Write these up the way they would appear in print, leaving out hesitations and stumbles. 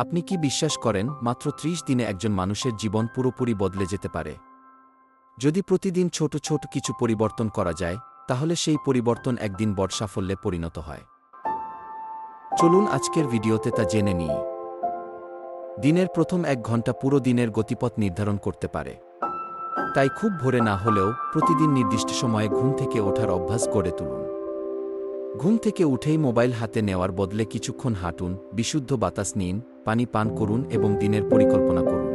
আপনি কি বিশ্বাস করেন মাত্র ৩০ দিনে একজন মানুষের জীবন পুরোপুরি বদলে যেতে পারে? যদি প্রতিদিন ছোট ছোট কিছু পরিবর্তন করা যায়, তাহলে সেই পরিবর্তন একদিন বড় সাফল্যে পরিণত হয়। চলুন আজকের ভিডিওতে তা জেনে নিই। দিনের প্রথম ১ ঘন্টা পুরো দিনের গতিপথ নির্ধারণ করতে পারে। তাই খুব ভোরে না হলেও প্রতিদিন নির্দিষ্ট সময়ে ঘুম থেকে ওঠার অভ্যাস গড়ে তুলুন। ঘুম থেকে উঠেই মোবাইল হাতে নেওয়ার বদলে কিছুক্ষণ হাঁটুন, বিশুদ্ধ বাতাস নিন, পানি পান করুন এবং দিনের পরিকল্পনা করুন।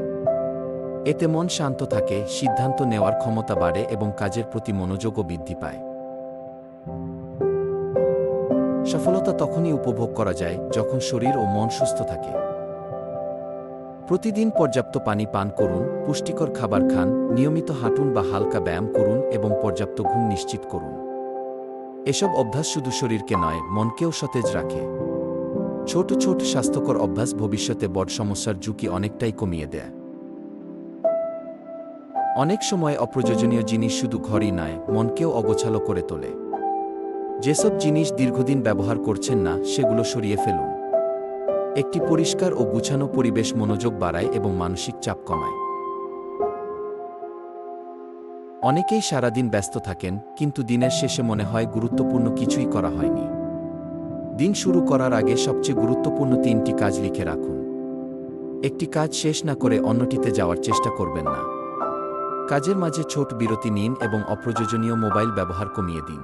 এতে মন শান্ত থাকে, সিদ্ধান্ত নেওয়ার ক্ষমতা বাড়ে এবং কাজের প্রতি মনোযোগও বৃদ্ধি পায়। সফলতা তখনই উপভোগ করা যায় যখন শরীর ও মন সুস্থ থাকে। প্রতিদিন পর্যাপ্ত পানি পান করুন, পুষ্টিকর খাবার খান, নিয়মিত হাঁটুন বা হালকা ব্যায়াম করুন এবং পর্যাপ্ত ঘুম নিশ্চিত করুন। এসব অভ্যাস শুধু শরীরকে নয়, মনকেও সতেজ রাখে। ছোট ছোট স্বাস্থ্যকর অভ্যাস ভবিষ্যতে বড় সমস্যার ঝুঁকি অনেকটাই কমিয়ে দেয়। অনেক সময় অপ্রয়োজনীয় জিনিস শুধু ঘরই নয়, মনকেও অগোছালো করে তোলে। যেসব জিনিস দীর্ঘদিন ব্যবহার করছেন না, সেগুলো সরিয়ে ফেলুন। একটি পরিষ্কার ও গুছানো পরিবেশ মনোযোগ বাড়ায় এবং মানসিক চাপ কমায়। অনেকেই সারাদিন ব্যস্ত থাকেন, কিন্তু দিনের শেষে মনে হয় গুরুত্বপূর্ণ কিছুই করা হয়নি। দিন শুরু করার আগে সবচেয়ে গুরুত্বপূর্ণ ৩টি কাজ লিখে রাখুন। একটি কাজ শেষ না করে অন্যটিতে যাওয়ার চেষ্টা করবেন না। কাজের মাঝে ছোট বিরতি নিন এবং অপ্রয়োজনীয় মোবাইল ব্যবহার কমিয়ে দিন।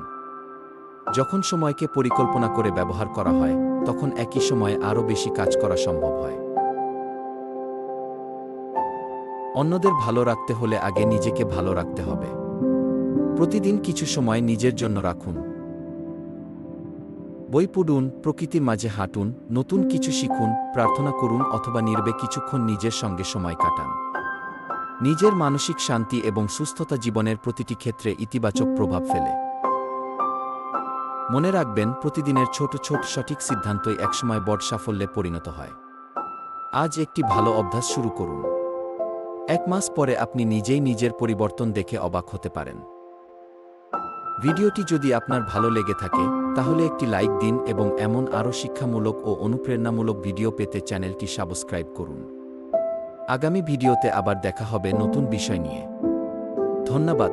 যখন সময়কে পরিকল্পনা করে ব্যবহার করা হয়, তখন একই সময়ে আরও বেশি কাজ করা সম্ভব হয়। অন্যদের ভালো রাখতে হলে আগে নিজেকে ভালো রাখতে হবে। প্রতিদিন কিছু সময় নিজের জন্য রাখুন। বই পড়ুন, প্রকৃতির মাঝে হাঁটুন, নতুন কিছু শিখুন, প্রার্থনা করুন অথবা নীরবে কিছুক্ষণ নিজের সঙ্গে সময় কাটান। নিজের মানসিক শান্তি এবং সুস্থতা জীবনের প্রতিটি ক্ষেত্রে ইতিবাচক প্রভাব ফেলে। মনে রাখবেন, প্রতিদিনের ছোট ছোট সঠিক সিদ্ধান্তই একসময় বড় সাফল্যে পরিণত হয়। আজ একটি ভালো অভ্যাস শুরু করুন। ১ মাস পরে আপনি নিজেই নিজের পরিবর্তন দেখে অবাক হতে পারেন। ভিডিওটি যদি আপনার ভালো লেগে থাকে, তাহলে একটি লাইক দিন এবং এমন আরও শিক্ষামূলক ও অনুপ্রেরণামূলক ভিডিও পেতে চ্যানেলটি সাবস্ক্রাইব করুন। আগামী ভিডিওতে আবার দেখা হবে নতুন বিষয় নিয়ে। ধন্যবাদ।